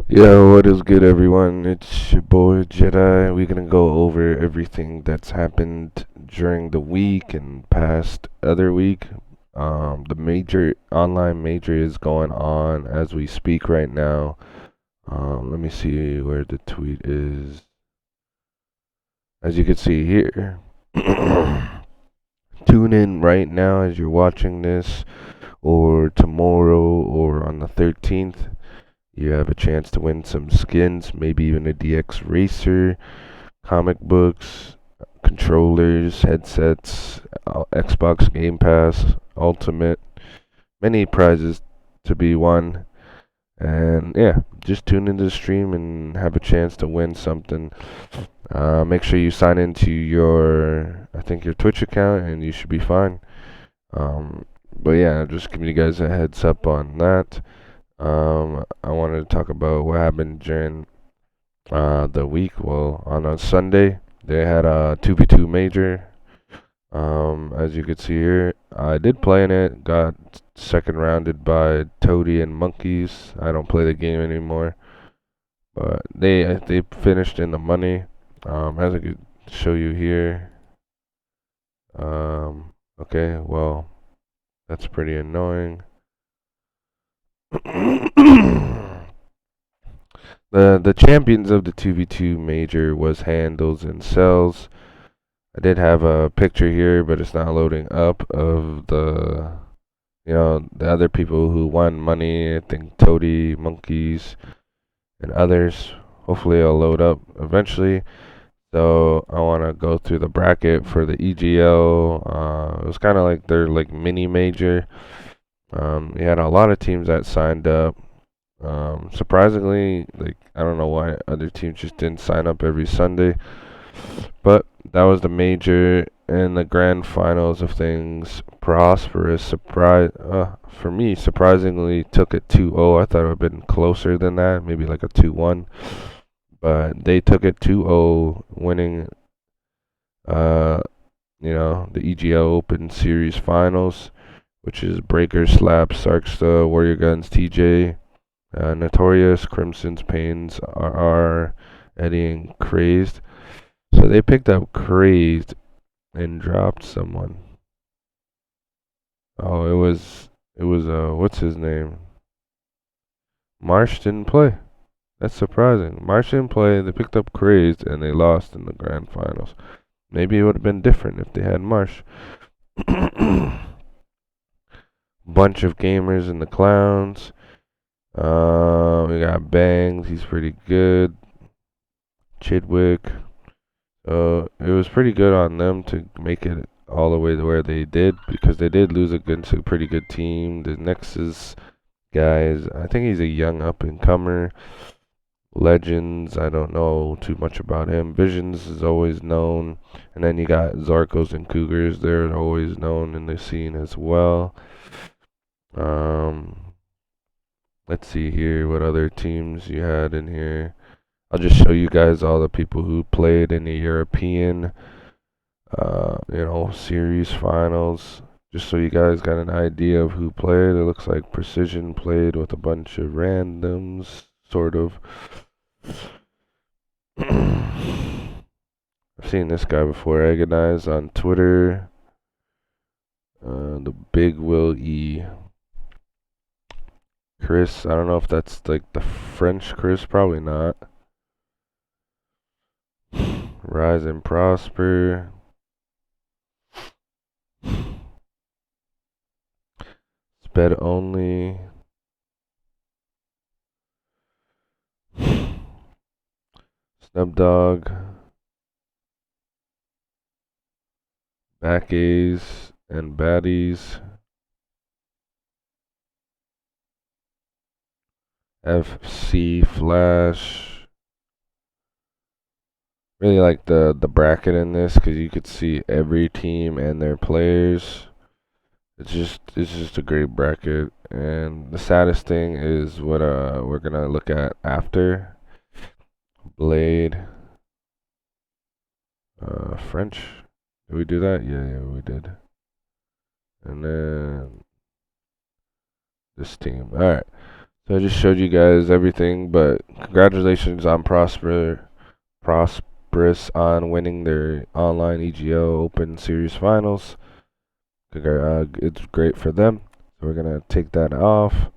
Yo, what is good, everyone? It's your boy Jedi. We're gonna go over everything that's happened during the week and past other week. The major online major is going on as we speak right now. Let me see where the tweet is. As you can see here, tune in right now as you're watching this, or tomorrow, or on the 13th. You have a chance to win some skins, maybe even a DX Racer, comic books, controllers, headsets, Xbox Game Pass, Ultimate, many prizes to be won. And yeah, just tune into the stream and have a chance to win something. Make sure you sign into I think your Twitch account, and you should be fine. But yeah, just giving you guys a heads up on that. I wanted to talk about what happened during the week. Well, on a Sunday, they had a 2v2 major. As you can see here, I did play in it. Got second rounded by Toady and Monkeys. I don't play the game anymore, but they finished in the money. As I could show you here. Okay, well, that's pretty annoying. The champions of the 2v2 major was Handles and Cells. I did have a picture here, but it's not loading up of the other people who won money. I think Toady, Monkeys, and others. Hopefully it'll load up eventually. So I want to go through the bracket for the EGL. It was kind of like their mini major. We had a lot of teams that signed up. Surprisingly, I don't know why other teams just didn't sign up every Sunday, but that was the major and the grand finals of things. Prosperous for me, surprisingly took it 2-0. I thought it would have been closer than that, maybe like a 2-1, but they took it 2-0, winning the EGL Open Series Finals, which is Breaker, Slap, Sarksta, Warrior Guns, TJ, Notorious, Crimson's, Pains, RR, Eddie, and Crazed. So they picked up Crazed and dropped someone. Oh, it was what's his name? Marsh didn't play. That's surprising. Marsh didn't play. They picked up Crazed and they lost in the grand finals. Maybe it would have been different if they had Marsh. Bunch of gamers in the clowns. We got Bangs. He's pretty good. Chidwick. It was pretty good on them to make it all the way to where they did, because they did lose against a pretty good team. The Nexus guys, I think he's a young up and comer. Legends, I don't know too much about him. Visions is always known, and then you got Zarkos and Cougars. They're always known in the scene as well. Let's see here what other teams you had in here. I'll just show you guys all the people who played in the European, series finals, just so you guys got an idea of who played. It looks like Precision played with a bunch of randoms, sort of. I've seen this guy before, Agonize, on Twitter. The Big Will E. Chris, I don't know if that's like the French Chris, probably not. Rise and Prosper. Sped Only. Snubdog. Back A's and Baddies. FC Flash. Really like the bracket in this, because you could see every team and their players. It's just a great bracket, and the saddest thing is what we're gonna look at after. Blade, French Did we do that? Yeah, we did. And then this team. All right. So I just showed you guys everything, but congratulations on Prosperous on winning their online EGL Open Series Finals. It's great for them. So we're gonna take that off.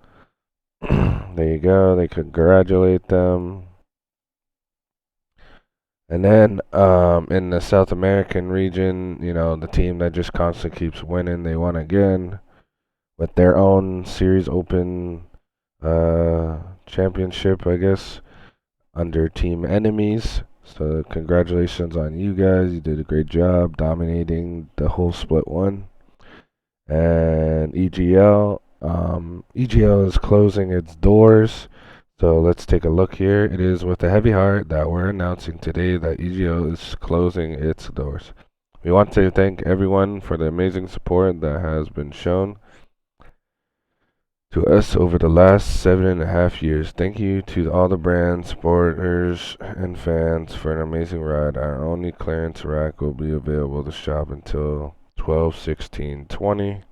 There you go. They congratulate them. And then in the South American region, you know, the team that just constantly keeps winning, they won again with their own Series Open championship, I guess, under Team Enemies. So congratulations on you guys. You did a great job dominating the whole split one. And EGL is closing its doors. So let's take a look here. It is with a heavy heart that we're announcing today that EGL is closing its doors. We want to thank everyone for the amazing support that has been shown to us over the last 7.5 years. Thank you to all the brands, supporters, and fans for an amazing ride. Our only clearance rack will be available to shop until 12/16/20.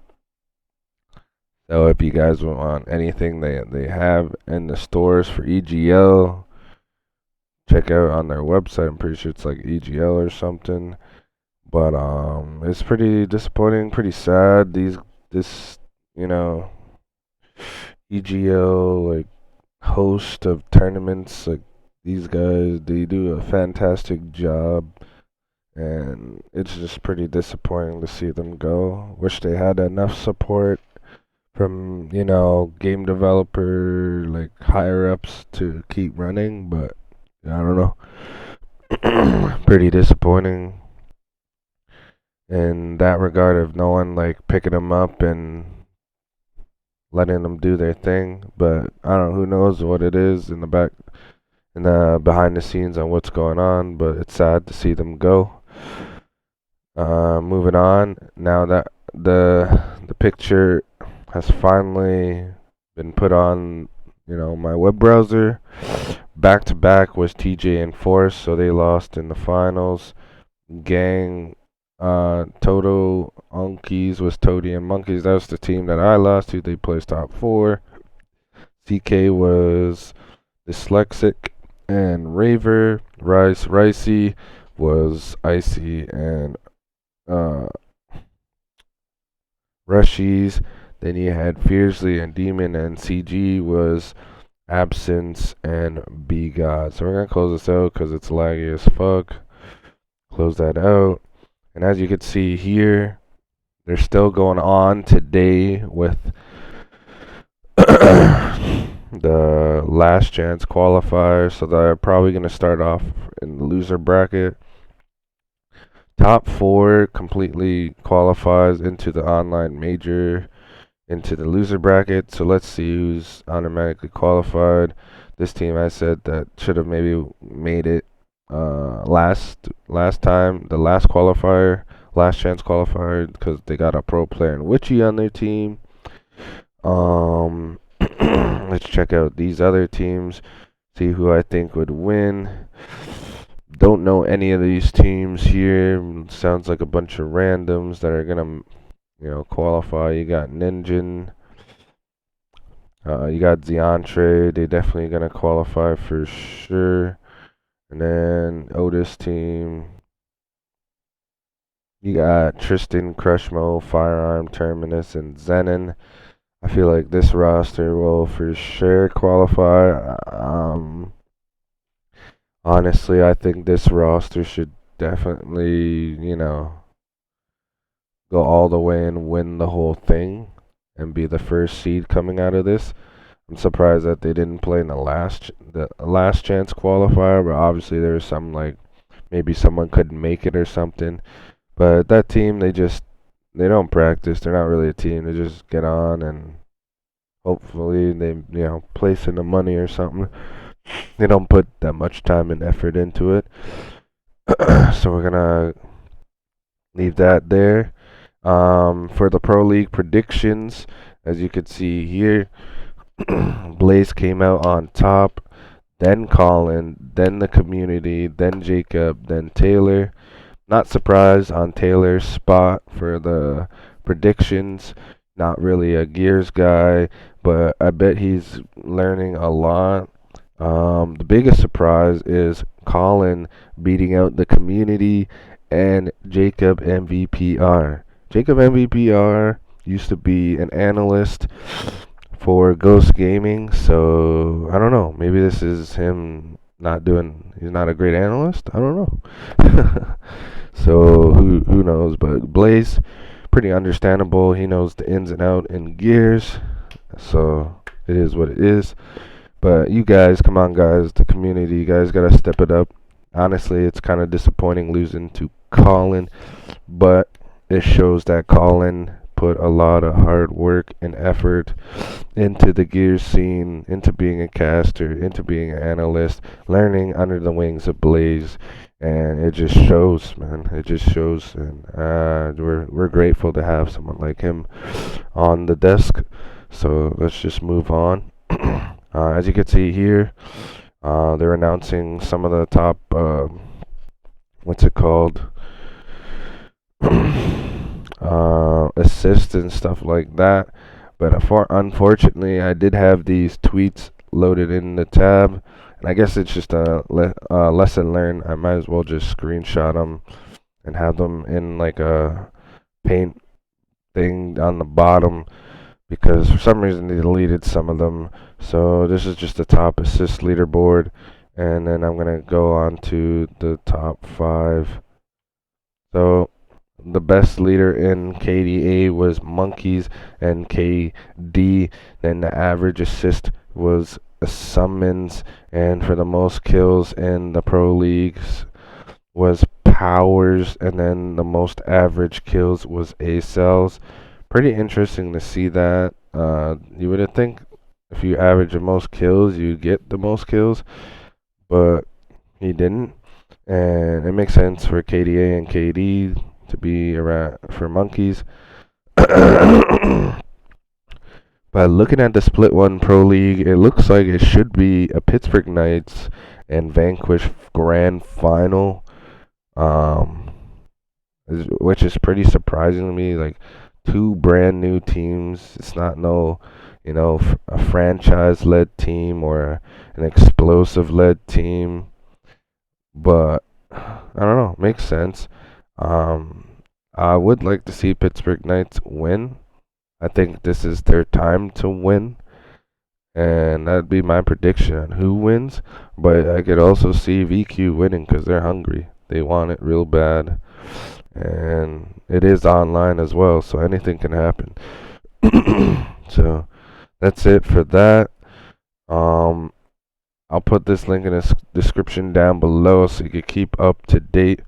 So if you guys want anything they have in the stores for EGL, check out on their website. I'm pretty sure it's like EGL or something. But it's pretty disappointing, pretty sad. This you know EGL like host of tournaments, like these guys, they do a fantastic job, and it's just pretty disappointing to see them go. Wish they had enough support from, you know, game developer, like higher ups to keep running, but I don't know. Pretty disappointing in that regard of no one like picking them up and letting them do their thing. But I don't know, who knows what it is in the back, in the behind the scenes on what's going on. But it's sad to see them go. Moving on, now that the picture has finally been put on, you know, my web browser. Back to back was TJ and Force, so they lost in the finals. Gang, Toto Unkies was Toady and Monkeys. That was the team that I lost to. They placed top 4. CK was Dyslexic and Raver. Ricey was Icy and Rushies. Then you had Fiercely and Demon, and CG was Absence and Be God. So we're gonna close this out because it's laggy as fuck. Close that out. And as you can see here, they're still going on today with the last chance qualifiers. So they're probably gonna start off in the loser bracket. Top 4 completely qualifies into the online major, into the loser bracket. So let's see who's automatically qualified. This team, I said, that should have maybe made it last time, the last qualifier, last chance qualifier, because they got a pro player and Witchy on their team. Let's check out these other teams, see who I think would win. Don't know any of these teams here. Sounds like a bunch of randoms that are gonna, you know, qualify. You got Ninjin, you got Zeontre. They definitely gonna qualify for sure. And then Otis team. You got Tristan, Crushmo, Firearm, Terminus, and Zenon. I feel like this roster will for sure qualify. Honestly, I think this roster should definitely, you know, go all the way and win the whole thing and be the first seed coming out of this. I'm surprised that they didn't play in the last chance qualifier, but obviously there's some like maybe someone couldn't make it or something. But that team, they don't practice. They're not really a team. They just get on and hopefully they, you know, place in the money or something. They don't put that much time and effort into it. So we're gonna leave that there. For the Pro League predictions, as you can see here, Blaze came out on top, then Colin, then the community, then Jacob, then Taylor. Not surprised on Taylor's spot for the predictions. Not really a Gears guy, but I bet he's learning a lot. The biggest surprise is Colin beating out the community and Jacob MVPR. Jacob MVPR used to be an analyst for Ghost Gaming, so I don't know. Maybe this is him not doing. He's not a great analyst. I don't know. So who knows? But Blaze, pretty understandable. He knows the ins and out in Gears, so it is what it is. But you guys, come on, guys, the community, you guys gotta step it up. Honestly, it's kind of disappointing losing to Colin, but it shows that Colin put a lot of hard work and effort into the gear scene, into being a caster, into being an analyst, learning under the wings of Blaze, and it just shows, man. It just shows, and we're grateful to have someone like him on the desk. So let's just move on. As you can see here, they're announcing some of the top, what's it called? Assists and stuff like that. But unfortunately, I did have these tweets loaded in the tab, and I guess it's just a lesson learned. I might as well just screenshot them and have them in like a paint thing on the bottom because for some reason they deleted some of them. So this is just the top assist leaderboard, and then I'm gonna go on to the top 5. So the best leader in KDA was Monkeys and KD. Then the average assist was Summons, and for the most kills in the pro leagues was Powers, and then the most average kills was A-Cells. Pretty interesting to see that. You would think if you average the most kills, you get the most kills, but he didn't. And it makes sense for KDA and KD to be around for Monkeys. But looking at the Split 1 Pro League, it looks like it should be a Pittsburgh Knights and Vanquish Grand Final, um, which is pretty surprising to me. Like, 2 brand new teams. It's not no, a franchise-led team or an explosive-led team. But I don't know, makes sense. I would like to see Pittsburgh Knights win. I think this is their time to win, and that'd be my prediction on who wins. But I could also see VQ winning because they're hungry. They want it real bad, and it is online as well, so anything can happen. So that's it for that. I'll put this link in the description down below so you can keep up to date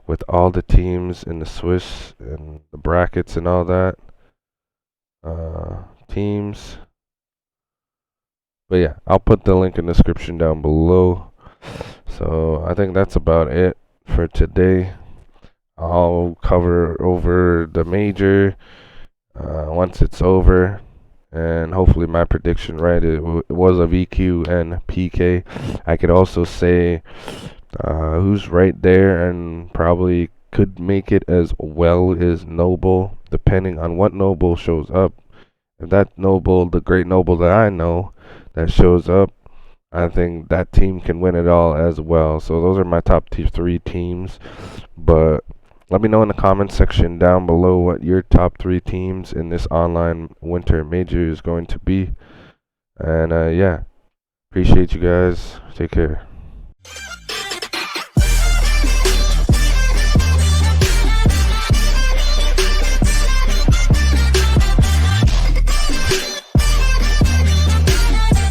with all the teams in the Swiss and the brackets and all that. Teams. But yeah, I'll put the link in the description down below. So I think that's about it for today. I'll cover over the major once it's over. And hopefully my prediction right, it was a VQ and PK. I could also say who's right there and probably could make it as well as Noble, depending on what Noble shows up. If that Noble, the great Noble that I know, that shows up, I think that team can win it all as well. So those are my top 3 teams. But let me know in the comment section down below what your top 3 teams in this online winter major is going to be. And yeah, appreciate you guys. Take care.